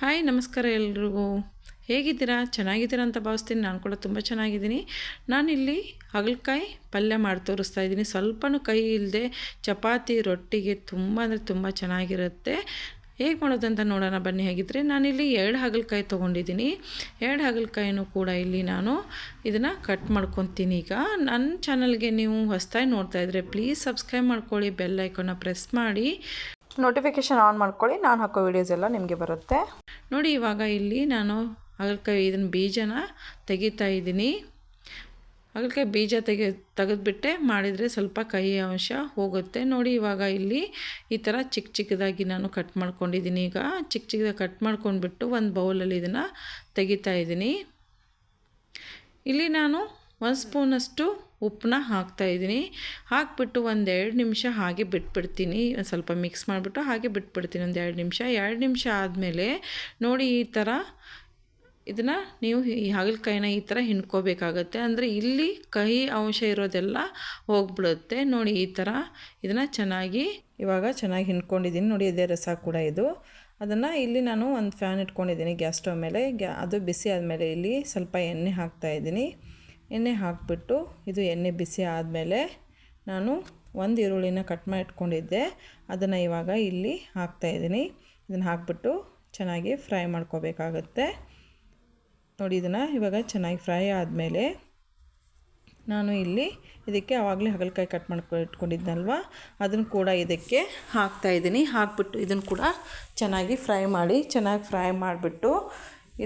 Hi ನಮಸ್ಕಾರ ಎಲ್ರಿಗೂ. ಹೇಗಿದ್ದೀರಾ? ಚೆನ್ನಾಗಿದ್ದೀರಾ ಅಂತ ಭಾವಿಸ್ತೀನಿ. ನಾನು ಕೂಡ ತುಂಬ ಚೆನ್ನಾಗಿದ್ದೀನಿ. ನಾನಿಲ್ಲಿ ಹಾಗಲಕಾಯಿ ಪಲ್ಯ ಮಾಡಿ ತೋರಿಸ್ತಾ ಇದ್ದೀನಿ. ಸ್ವಲ್ಪನೂ ಕೈ ಇಲ್ಲದೆ ಚಪಾತಿ ರೊಟ್ಟಿಗೆ ತುಂಬ ಅಂದರೆ ತುಂಬ ಚೆನ್ನಾಗಿರುತ್ತೆ. ಹೇಗೆ ಮಾಡೋದಂತ ನೋಡೋಣ ಬನ್ನಿ. ಹೇಗಿದ್ದರೆ ನಾನಿಲ್ಲಿ 2 ಹಾಗಲಕಾಯಿ ತೊಗೊಂಡಿದ್ದೀನಿ. 2 ಹಾಗಲಕಾಯಿನೂ ಕೂಡ ಇಲ್ಲಿ ನಾನು ಇದನ್ನು ಕಟ್ ಮಾಡ್ಕೊತೀನಿ. ಈಗ ನನ್ನ ಚಾನಲ್ಗೆ ನೀವು ಹೊಸದಾಗಿ ನೋಡ್ತಾ ಇದ್ದರೆ ಪ್ಲೀಸ್ ಸಬ್ಸ್ಕ್ರೈಬ್ ಮಾಡ್ಕೊಳ್ಳಿ, ಬೆಲ್ ಐಕಾನ್ನ ಪ್ರೆಸ್ ಮಾಡಿ, ನೋಟಿಫಿಕೇಷನ್ ಆನ್ ಮಾಡ್ಕೊಳ್ಳಿ. ನಾನು ಹಾಕೋ ವೀಡಿಯೋಸ್ ಎಲ್ಲ ನಿಮಗೆ ಬರುತ್ತೆ ನೋಡಿ. ಇವಾಗ ಇಲ್ಲಿ ನಾನು ಹಾಗಲಕಾಯಿ ಇದನ್ನು ಬೀಜನ ತೆಗಿತಾ ಇದ್ದೀನಿ. ಹಾಗಲಕಾಯಿ ಬೀಜ ತೆಗೆದುಬಿಟ್ಟೆ ಮಾಡಿದರೆ ಸ್ವಲ್ಪ ಕಹಿ ಅಂಶ ಹೋಗುತ್ತೆ ನೋಡಿ. ಇವಾಗ ಇಲ್ಲಿ ಈ ಥರ ಚಿಕ್ಕ ಚಿಕ್ಕದಾಗಿ ನಾನು ಕಟ್ ಮಾಡ್ಕೊಂಡಿದ್ದೀನಿ. ಈಗ ಚಿಕ್ಕ ಚಿಕ್ಕದಾಗಿ ಕಟ್ ಮಾಡ್ಕೊಂಡ್ಬಿಟ್ಟು ಒಂದು ಬೌಲಲ್ಲಿ ಇದನ್ನು ತೆಗಿತಾ ಇದ್ದೀನಿ. ಇಲ್ಲಿ ನಾನು 1 ಸ್ಪೂನಷ್ಟು ಉಪ್ಪನ್ನ ಹಾಕ್ತಾಯಿದ್ದೀನಿ. ಹಾಕಿಬಿಟ್ಟು 1-2 ನಿಮಿಷ ಹಾಗೆ ಬಿಟ್ಬಿಡ್ತೀನಿ. ಸ್ವಲ್ಪ ಮಿಕ್ಸ್ ಮಾಡಿಬಿಟ್ಟು ಹಾಗೆ ಬಿಟ್ಬಿಡ್ತೀನಿ 1-2 ನಿಮಿಷ. 2 ನಿಮಿಷ ಆದಮೇಲೆ ನೋಡಿ ಈ ಥರ ಇದನ್ನು ನೀವು ಈ ಹಾಗಲಕಾಯಿನ ಈ ಥರ ಹಿಂಡ್ಕೋಬೇಕಾಗತ್ತೆ. ಅಂದರೆ ಇಲ್ಲಿ ಕಹಿ ಅಂಶ ಇರೋದೆಲ್ಲ ಹೋಗ್ಬಿಡುತ್ತೆ ನೋಡಿ. ಈ ಥರ ಇದನ್ನು ಇವಾಗ ಚೆನ್ನಾಗಿ ಹಿಂಡ್ಕೊಂಡಿದ್ದೀನಿ ನೋಡಿ. ಇದೇ ರಸ ಕೂಡ ಇದು. ಅದನ್ನು ಇಲ್ಲಿ ನಾನು ಒಂದು ಫ್ಯಾನ್ ಇಟ್ಕೊಂಡಿದ್ದೀನಿ ಗ್ಯಾಸ್ ಸ್ಟವ್ ಮೇಲೆ. ಅದು ಬಿಸಿ ಆದಮೇಲೆ ಇಲ್ಲಿ ಸ್ವಲ್ಪ ಎಣ್ಣೆ ಹಾಕ್ತಾಯಿದ್ದೀನಿ. ಎಣ್ಣೆ ಹಾಕಿಬಿಟ್ಟು ಇದು ಎಣ್ಣೆ ಬಿಸಿ ಆದಮೇಲೆ ನಾನು 1 ಈರುಳ್ಳಿನ ಕಟ್ ಮಾಡಿ ಇಟ್ಕೊಂಡಿದ್ದೆ, ಅದನ್ನು ಇವಾಗ ಇಲ್ಲಿ ಹಾಕ್ತಾಯಿದ್ದೀನಿ. ಇದನ್ನು ಹಾಕಿಬಿಟ್ಟು ಚೆನ್ನಾಗಿ ಫ್ರೈ ಮಾಡ್ಕೋಬೇಕಾಗತ್ತೆ ನೋಡಿ. ಇದನ್ನು ಇವಾಗ ಚೆನ್ನಾಗಿ ಫ್ರೈ ಆದಮೇಲೆ ನಾನು ಇಲ್ಲಿ ಇದಕ್ಕೆ ಆವಾಗಲೇ ಹಾಗಲಕಾಯಿ ಕಟ್ ಮಾಡ್ಕೊಂಡು ಇಟ್ಕೊಂಡಿದ್ನಲ್ವ, ಅದನ್ನು ಕೂಡ ಇದಕ್ಕೆ ಹಾಕ್ತಾಯಿದ್ದೀನಿ. ಹಾಕಿಬಿಟ್ಟು ಇದನ್ನು ಕೂಡ ಚೆನ್ನಾಗಿ ಫ್ರೈ ಮಾಡಿಬಿಟ್ಟು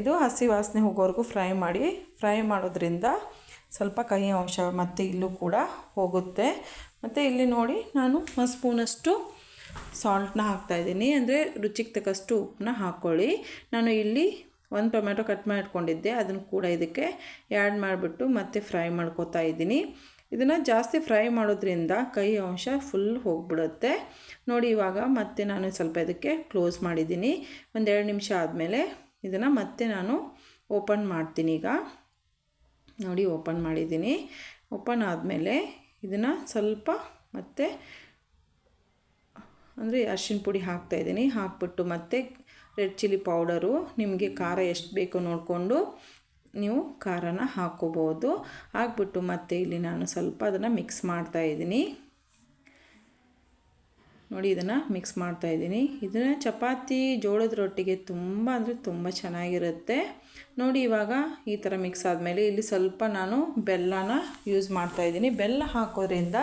ಇದು ಹಸಿ ವಾಸನೆ ಹೋಗೋವರೆಗೂ ಫ್ರೈ ಮಾಡೋದ್ರಿಂದ ಸ್ವಲ್ಪ ಕಹಿ ಅಂಶ ಮತ್ತು ಇಲ್ಲೂ ಕೂಡ ಹೋಗುತ್ತೆ. ಮತ್ತು ಇಲ್ಲಿ ನೋಡಿ ನಾನು 1 ಸ್ಪೂನಷ್ಟು ಸಾಲ್ಟನ್ನ ಹಾಕ್ತಾಯಿದ್ದೀನಿ. ಅಂದರೆ ರುಚಿಗೆ ತಕ್ಕಷ್ಟು ಉಪ್ಪನ್ನ ಹಾಕ್ಕೊಳ್ಳಿ. ನಾನು ಇಲ್ಲಿ 1 ಟೊಮೆಟೊ ಕಟ್ ಮಾಡಿ ಇಟ್ಕೊಂಡಿದ್ದೆ, ಅದನ್ನು ಕೂಡ ಇದಕ್ಕೆ ಆ್ಯಡ್ ಮಾಡಿಬಿಟ್ಟು ಮತ್ತೆ ಫ್ರೈ ಮಾಡ್ಕೋತಾ ಇದ್ದೀನಿ. ಇದನ್ನು ಜಾಸ್ತಿ ಫ್ರೈ ಮಾಡೋದ್ರಿಂದ ಕಹಿ ಅಂಶ ಫುಲ್ ಹೋಗಿಬಿಡುತ್ತೆ ನೋಡಿ. ಇವಾಗ ಮತ್ತೆ ನಾನು ಸ್ವಲ್ಪ ಇದಕ್ಕೆ ಕ್ಲೋಸ್ ಮಾಡಿದ್ದೀನಿ. 1-2 ನಿಮಿಷ ಆದಮೇಲೆ ಇದನ್ನು ಮತ್ತೆ ನಾನು ಓಪನ್ ಮಾಡ್ತೀನಿ. ಈಗ ನೋಡಿ ಓಪನ್ ಮಾಡಿದ್ದೀನಿ. ಓಪನ್ ಆದಮೇಲೆ ಇದನ್ನು ಸ್ವಲ್ಪ ಮತ್ತೆ ಅಂದರೆ ಅರಿಶಿನ ಪುಡಿ ಹಾಕ್ತಾಯಿದ್ದೀನಿ. ಹಾಕ್ಬಿಟ್ಟು ಮತ್ತು ರೆಡ್ ಚಿಲ್ಲಿ ಪೌಡರು, ನಿಮಗೆ ಖಾರ ಎಷ್ಟು ಬೇಕೋ ನೋಡಿಕೊಂಡು ನೀವು ಖಾರನ ಹಾಕ್ಕೋಬೋದು. ಹಾಕ್ಬಿಟ್ಟು ಮತ್ತೆ ಇಲ್ಲಿ ನಾನು ಸ್ವಲ್ಪ ಅದನ್ನು ಮಿಕ್ಸ್ ಮಾಡ್ತಾಯಿದ್ದೀನಿ ನೋಡಿ. ಇದನ್ನು ಮಿಕ್ಸ್ ಮಾಡ್ತಾಯಿದ್ದೀನಿ. ಇದನ್ನು ಚಪಾತಿ ಜೋಳದ ರೊಟ್ಟಿಗೆ ತುಂಬ ಅಂದರೆ ತುಂಬ ಚೆನ್ನಾಗಿರುತ್ತೆ ನೋಡಿ. ಇವಾಗ ಈ ಥರ ಮಿಕ್ಸ್ ಆದಮೇಲೆ ಇಲ್ಲಿ ಸ್ವಲ್ಪ ನಾನು ಬೆಲ್ಲನ ಯೂಸ್ ಮಾಡ್ತಾಯಿದ್ದೀನಿ. ಬೆಲ್ಲ ಹಾಕೋದ್ರಿಂದ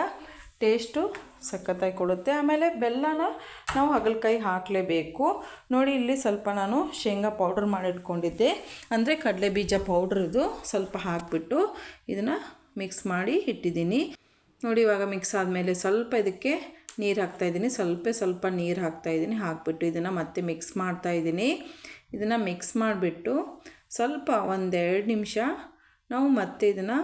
ಟೇಸ್ಟು ಸಖತ್ತಾಗಿ ಕೊಡುತ್ತೆ. ಆಮೇಲೆ ಬೆಲ್ಲನ ನಾವು ಹಾಗಲಕಾಯಿ ಹಾಕಲೇಬೇಕು ನೋಡಿ. ಇಲ್ಲಿ ಸ್ವಲ್ಪ ನಾನು ಶೇಂಗಾ ಪೌಡ್ರ್ ಮಾಡಿಟ್ಕೊಂಡಿದ್ದೆ, ಅಂದರೆ ಕಡಲೆ ಬೀಜ ಪೌಡ್ರ್, ಇದು ಸ್ವಲ್ಪ ಹಾಕಿಬಿಟ್ಟು ಇದನ್ನು ಮಿಕ್ಸ್ ಮಾಡಿ ಇಟ್ಟಿದ್ದೀನಿ ನೋಡಿ. ಇವಾಗ ಮಿಕ್ಸ್ ಆದಮೇಲೆ ಸ್ವಲ್ಪ ಇದಕ್ಕೆ ನೀರು ಹಾಕ್ತಾಯಿದ್ದೀನಿ. ಸ್ವಲ್ಪ ನೀರು ಹಾಕ್ತಾಯಿದ್ದೀನಿ. ಹಾಕಿಬಿಟ್ಟು ಇದನ್ನು ಮತ್ತೆ ಮಿಕ್ಸ್ ಮಾಡ್ತಾಯಿದ್ದೀನಿ. ಇದನ್ನು ಮಿಕ್ಸ್ ಮಾಡಿಬಿಟ್ಟು ಸ್ವಲ್ಪ 1-2 ನಿಮಿಷ ನಾವು ಮತ್ತೆ ಇದನ್ನು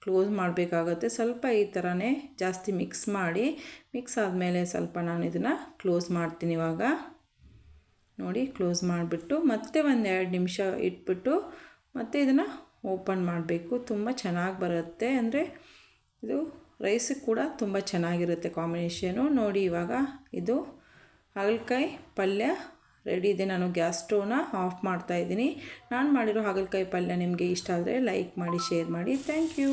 ಕ್ಲೋಸ್ ಮಾಡಬೇಕಾಗತ್ತೆ. ಸ್ವಲ್ಪ ಈ ಥರನೇ ಜಾಸ್ತಿ ಮಿಕ್ಸ್ ಆದಮೇಲೆ ಸ್ವಲ್ಪ ನಾನು ಇದನ್ನು ಕ್ಲೋಸ್ ಮಾಡ್ತೀನಿ. ಇವಾಗ ನೋಡಿ ಕ್ಲೋಸ್ ಮಾಡಿಬಿಟ್ಟು ಮತ್ತೆ 1-2 ನಿಮಿಷ ಇಟ್ಬಿಟ್ಟು ಮತ್ತೆ ಇದನ್ನು ಓಪನ್ ಮಾಡಬೇಕು. ತುಂಬ ಚೆನ್ನಾಗಿ ಬರುತ್ತೆ. ಅಂದರೆ ಇದು ರೈಸಿಗೆ ಕೂಡ ತುಂಬ ಚೆನ್ನಾಗಿರುತ್ತೆ ಕಾಂಬಿನೇಷನು ನೋಡಿ. ಇವಾಗ ಇದು ಹಾಗಲಕಾಯಿ ಪಲ್ಯ ರೆಡಿ ಇದೆ. ನಾನು ಗ್ಯಾಸ್ ಸ್ಟವ್ನ ಆಫ್ ಮಾಡ್ತಾಯಿದ್ದೀನಿ. ನಾನು ಮಾಡಿರೋ ಹಾಗಲಕಾಯಿ ಪಲ್ಯ ನಿಮಗೆ ಇಷ್ಟ ಆದರೆ ಲೈಕ್ ಮಾಡಿ, ಶೇರ್ ಮಾಡಿ. Thank you.